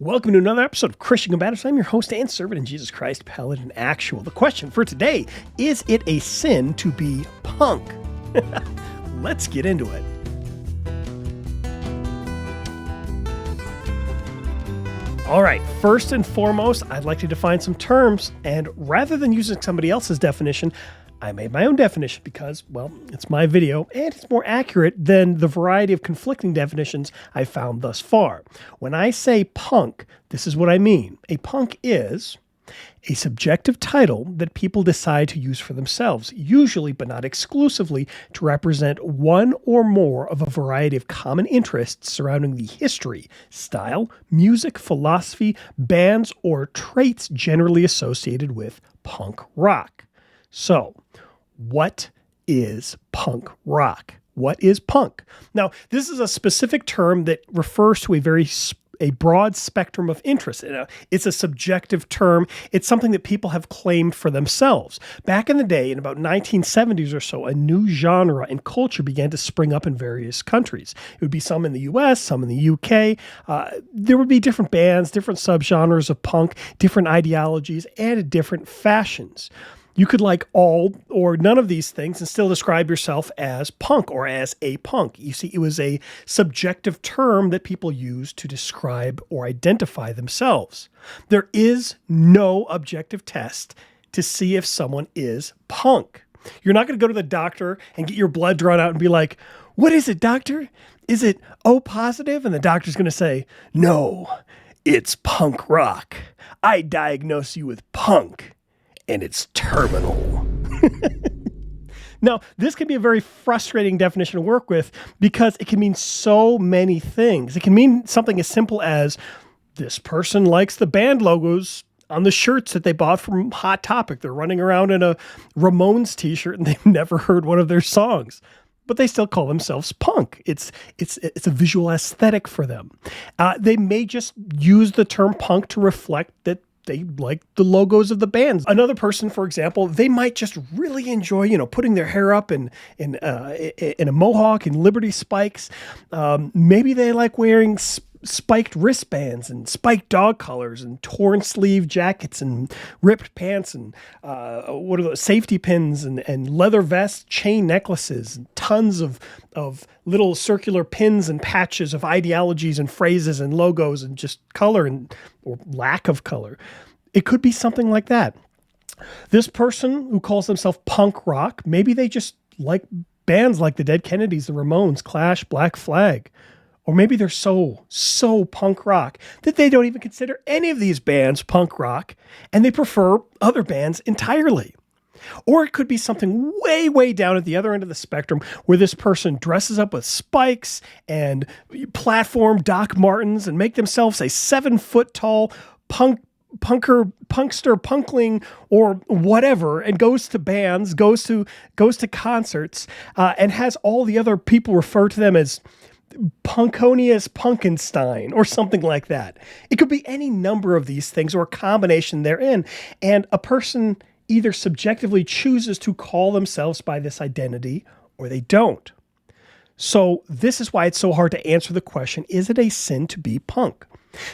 Welcome to another episode of Christian Combatives. I'm your host and servant in Jesus Christ, Paladin Actual. The question for today, is it a sin to be punk? Let's get into it. All right, first and foremost, I'd like to define some terms, and rather than using somebody else's definition, I made my own definition because, well, it's my video and it's more accurate than the variety of conflicting definitions I've found thus far. When I say punk, this is what I mean. A punk is a subjective title that people decide to use for themselves, usually but not exclusively, to represent one or more of a variety of common interests surrounding the history, style, music, philosophy, bands, or traits generally associated with punk rock. So, what is punk rock? What is punk? Now, this is a specific term that refers to a broad spectrum of interest. It's a subjective term. It's something that people have claimed for themselves. Back in the day, in about 1970s or so, a new genre and culture began to spring up in various countries. It would be some in the US, some in the UK. There would be different bands, different subgenres of punk, different ideologies, and different fashions. You could like all or none of these things and still describe yourself as punk or as a punk. You see, it was a subjective term that people used to describe or identify themselves. There is no objective test to see if someone is punk. You're not going to go to the doctor and get your blood drawn out and be like, "What is it, doctor? Is it O positive?" And the doctor's going to say, "No, it's punk rock. I diagnose you with punk. And it's terminal." Now, this can be a very frustrating definition to work with because it can mean so many things. It can mean something as simple as this person likes the band logos on the shirts that they bought from Hot Topic. They're running around in a Ramones t-shirt and they've never heard one of their songs, but they still call themselves punk. It's a visual aesthetic for them. They may just use the term punk to reflect that they like the logos of the bands. Another person, for example, they might just really enjoy, putting their hair up in a mohawk and Liberty spikes. Maybe they like wearing spiked wristbands and spiked dog collars and torn sleeve jackets and ripped pants and what are those safety pins and leather vests, chain necklaces, and tons of little circular pins and patches of ideologies and phrases and logos and just color or lack of color. It could be something like that. This person who calls themselves punk rock, maybe they just like bands like the Dead Kennedys, the Ramones, Clash, Black Flag. Or maybe they're so punk rock that they don't even consider any of these bands punk rock and they prefer other bands entirely. Or it could be something way, way down at the other end of the spectrum where this person dresses up with spikes and platform Doc Martens and make themselves a 7-foot tall punkster, punkling, or whatever, and goes to bands, goes to concerts, and has all the other people refer to them as Punkonius Punkenstein or something like that. It could be any number of these things or a combination therein. And a person either subjectively chooses to call themselves by this identity or they don't. So this is why it's so hard to answer the question, is it a sin to be punk?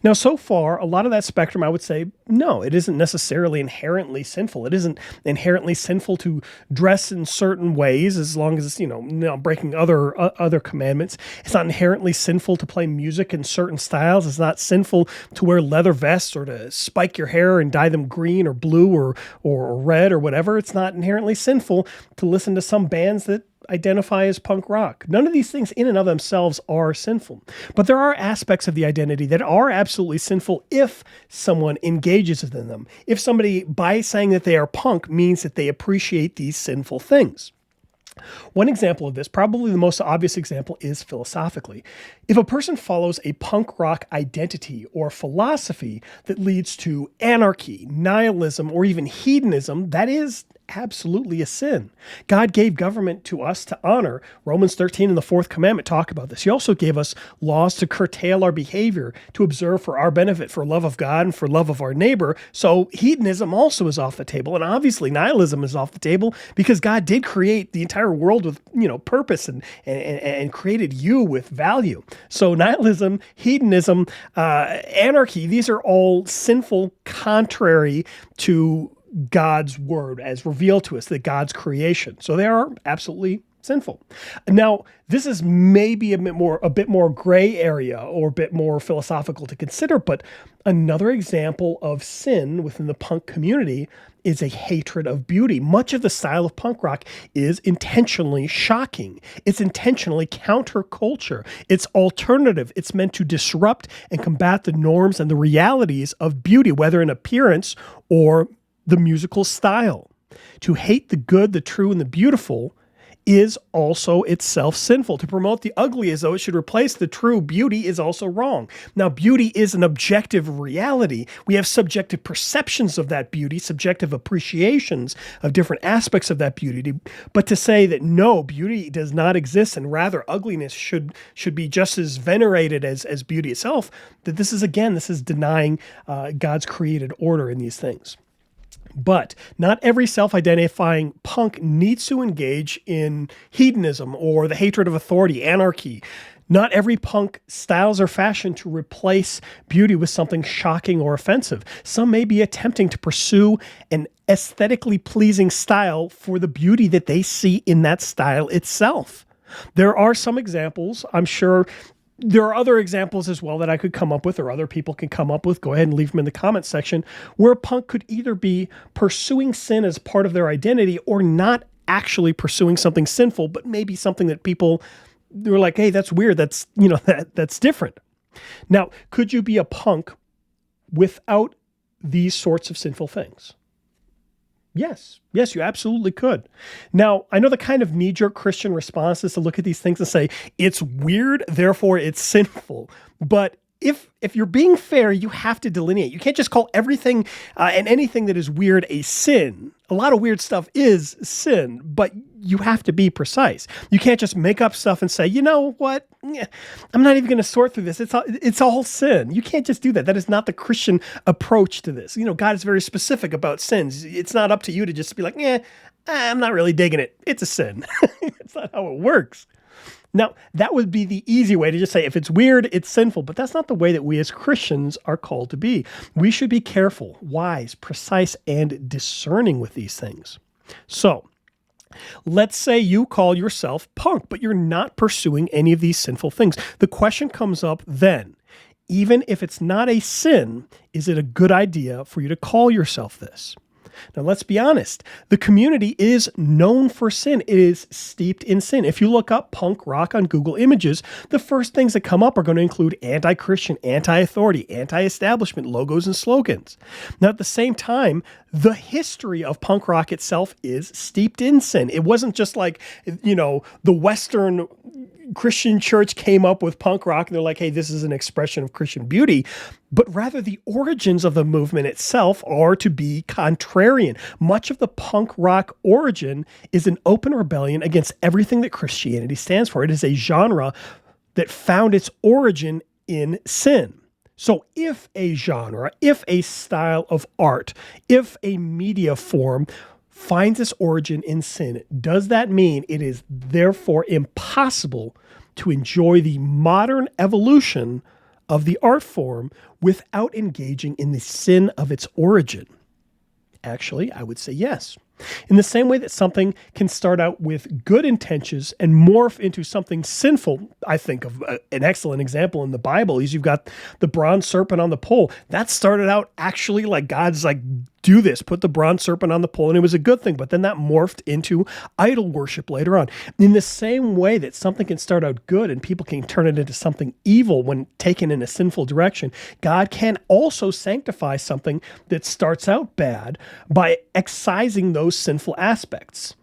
Now, so far, a lot of that spectrum, I would say, no, it isn't necessarily inherently sinful. It isn't inherently sinful to dress in certain ways as long as it's, not breaking other commandments. It's not inherently sinful to play music in certain styles. It's not sinful to wear leather vests or to spike your hair and dye them green or blue or red or whatever. It's not inherently sinful to listen to some bands that identify as punk rock. None of these things in and of themselves are sinful, but there are aspects of the identity that are absolutely sinful if someone engages in them. If somebody, by saying that they are punk, means that they appreciate these sinful things. One example of this, probably the most obvious example, is philosophically. If a person follows a punk rock identity or philosophy that leads to anarchy, nihilism, or even hedonism, that is absolutely a sin. God gave government to us to honor. Romans 13 and the fourth commandment talk about this. He also gave us laws to curtail our behavior, to observe for our benefit, for love of God and for love of our neighbor. So hedonism also is off the table. And obviously nihilism is off the table because God did create the entire world with, purpose and created you with value. So nihilism, hedonism, anarchy, these are all sinful, contrary to God's word as revealed to us, that God's creation. So they are absolutely sinful. Now, this is maybe a bit more gray area or a bit more philosophical to consider, but another example of sin within the punk community is a hatred of beauty. Much of the style of punk rock is intentionally shocking. It's intentionally counterculture. It's alternative. It's meant to disrupt and combat the norms and the realities of beauty, whether in appearance or the musical style. To hate the good, the true, and the beautiful is also itself sinful. To promote the ugly as though it should replace the true beauty is also wrong. Now, beauty is an objective reality. We have subjective perceptions of that beauty, subjective appreciations of different aspects of that beauty. But to say that no, beauty does not exist and rather ugliness should be just as venerated as beauty itself, that this is denying God's created order in these things. But not every self-identifying punk needs to engage in hedonism or the hatred of authority, anarchy. Not every punk styles or fashion to replace beauty with something shocking or offensive. Some may be attempting to pursue an aesthetically pleasing style for the beauty that they see in that style itself. There are some examples, I'm sure. There are other examples as well that I could come up with or other people can come up with. Go ahead and leave them in the comments section, where punk could either be pursuing sin as part of their identity or not actually pursuing something sinful, but maybe something that they're like, hey, that's weird. That's different. Now, could you be a punk without these sorts of sinful things? Yes, you absolutely could. Now, I know the kind of knee-jerk Christian response is to look at these things and say, it's weird, therefore it's sinful. But if you're being fair, you have to delineate. You can't just call everything and anything that is weird a sin. A lot of weird stuff is sin, but you have to be precise. You can't just make up stuff and say, you know what? I'm not even going to sort through this. It's all sin. You can't just do that. That is not the Christian approach to this. God is very specific about sins. It's not up to you to just be like, I'm not really digging it. It's a sin. It's not how it works. Now, that would be the easy way to just say, if it's weird, it's sinful, but that's not the way that we as Christians are called to be. We should be careful, wise, precise, and discerning with these things. So, let's say you call yourself punk, but you're not pursuing any of these sinful things. The question comes up then, even if it's not a sin, is it a good idea for you to call yourself this? Now, let's be honest. The community is known for sin. It is steeped in sin. If you look up punk rock on Google Images, the first things that come up are going to include anti-Christian, anti-authority, anti-establishment logos and slogans. Now, at the same time, the history of punk rock itself is steeped in sin. It wasn't just like, the Western Christian church came up with punk rock and they're like, hey, this is an expression of Christian beauty. But rather, the origins of the movement itself are to be contrarian. Much of the punk rock origin is an open rebellion against everything that Christianity stands for. It is a genre that found its origin in sin. So if a genre, if a style of art, if a media form finds its origin in sin, does that mean it is therefore impossible to enjoy the modern evolution of the art form without engaging in the sin of its origin? Actually, I would say yes. In the same way that something can start out with good intentions and morph into something sinful, I think of an excellent example in the Bible is you've got the bronze serpent on the pole. That started out actually like God's like, do this, put the bronze serpent on the pole, and it was a good thing, but then that morphed into idol worship later on. In the same way that something can start out good and people can turn it into something evil when taken in a sinful direction, God can also sanctify something that starts out bad by excising those sinful aspects.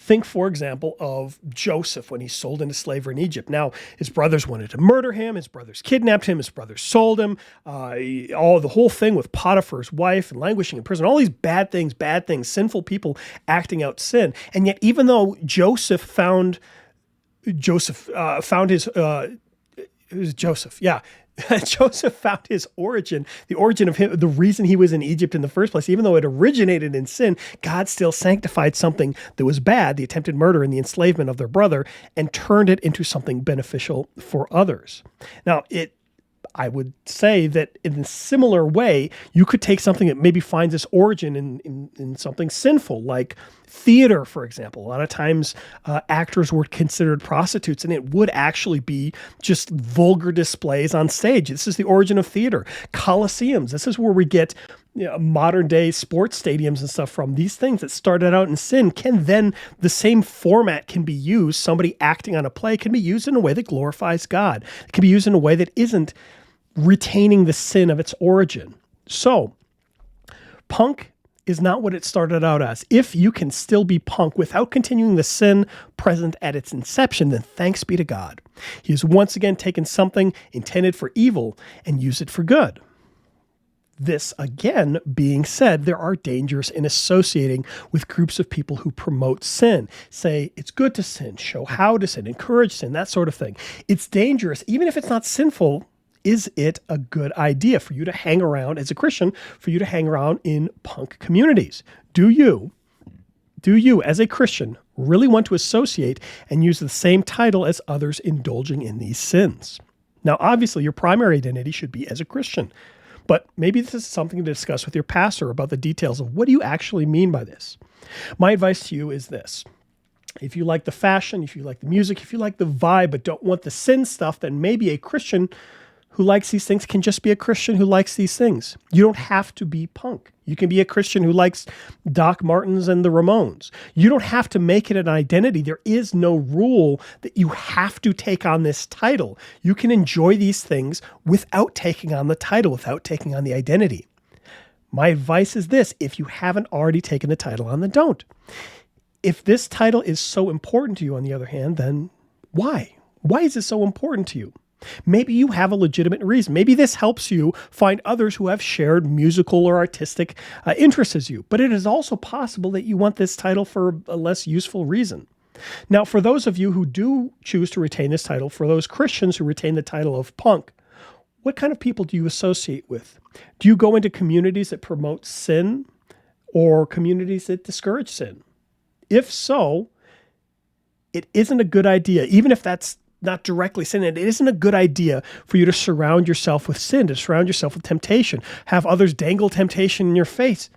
Think, for example, of Joseph when he's sold into slavery in Egypt. Now, his brothers wanted to murder him. His brothers kidnapped him. His brothers sold him. The whole thing with Potiphar's wife and languishing in prison, all these bad things, sinful people acting out sin. And yet, even though Joseph found his, it was Joseph, yeah. Joseph found his origin, the origin of him, the reason he was in Egypt in the first place. Even though it originated in sin, God still sanctified something that was bad, the attempted murder and the enslavement of their brother, and turned it into something beneficial for others. Now, I would say that in a similar way, you could take something that maybe finds its origin in something sinful, like theater, for example. A lot of times actors were considered prostitutes, and it would actually be just vulgar displays on stage. This is the origin of theater. Colosseums, this is where we get modern day sports stadiums and stuff from. These things that started out in sin can then, the same format can be used. Somebody acting on a play can be used in a way that glorifies God. It can be used in a way that isn't retaining the sin of its origin. So, punk is not what it started out as. If you can still be punk without continuing the sin present at its inception, then thanks be to God. He has once again taken something intended for evil and used it for good. This, again, being said, there are dangers in associating with groups of people who promote sin. Say, it's good to sin, show how to sin, encourage sin, that sort of thing. It's dangerous, even if it's not sinful. Is it a good idea for you to hang around as a Christian, for you to hang around in punk communities? Do you, as a Christian, really want to associate and use the same title as others indulging in these sins? Now, obviously, your primary identity should be as a Christian, but maybe this is something to discuss with your pastor about the details of what do you actually mean by this. My advice to you is this. If you like the fashion, if you like the music, if you like the vibe, but don't want the sin stuff, then maybe a Christian who likes these things can just be a Christian who likes these things. You don't have to be punk. You can be a Christian who likes Doc Martens and the Ramones. You don't have to make it an identity. There is no rule that you have to take on this title. You can enjoy these things without taking on the title, without taking on the identity. My advice is this: if you haven't already taken the title on, then don't. If this title is so important to you, on the other hand, then why? Why is it so important to you? Maybe you have a legitimate reason. Maybe this helps you find others who have shared musical or artistic interests as you. But it is also possible that you want this title for a less useful reason. Now, for those of you who do choose to retain this title, for those Christians who retain the title of punk, what kind of people do you associate with? Do you go into communities that promote sin or communities that discourage sin? If so, it isn't a good idea, even if that's not directly sin. It isn't a good idea for you to surround yourself with sin, to surround yourself with temptation, have others dangle temptation in your face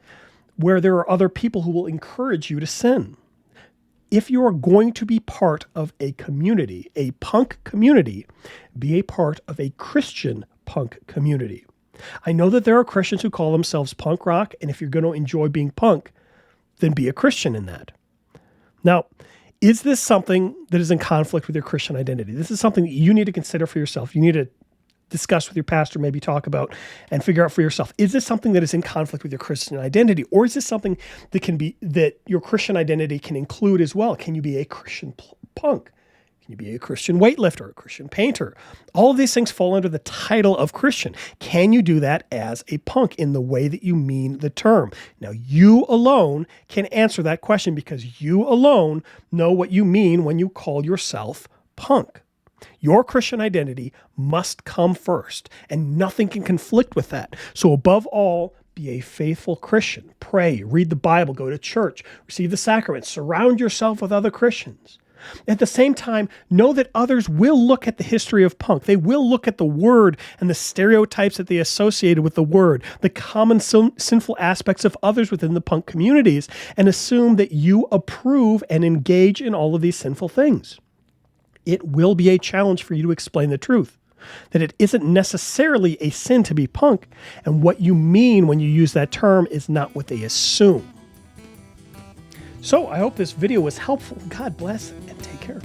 where there are other people who will encourage you to sin. If you are going to be part of a community, a punk community, be a part of a Christian punk community. I know that there are Christians who call themselves punk rock, and if you're going to enjoy being punk, then be a Christian in that. Now, is this something that is in conflict with your Christian identity? This is something that you need to consider for yourself. You need to discuss with your pastor, maybe talk about and figure out for yourself. Is this something that is in conflict with your Christian identity? Or is this something that your Christian identity can include as well? Can you be a Christian punk? Can you be a Christian weightlifter, a Christian painter? All of these things fall under the title of Christian. Can you do that as a punk in the way that you mean the term? Now, you alone can answer that question because you alone know what you mean when you call yourself punk. Your Christian identity must come first, and nothing can conflict with that. So above all, be a faithful Christian. Pray, read the Bible, go to church, receive the sacraments, surround yourself with other Christians. At the same time, know that others will look at the history of punk. They will look at the word and the stereotypes that they associated with the word, the common sinful aspects of others within the punk communities, and assume that you approve and engage in all of these sinful things. It will be a challenge for you to explain the truth, that it isn't necessarily a sin to be punk, and what you mean when you use that term is not what they assume. So I hope this video was helpful. God bless and take care.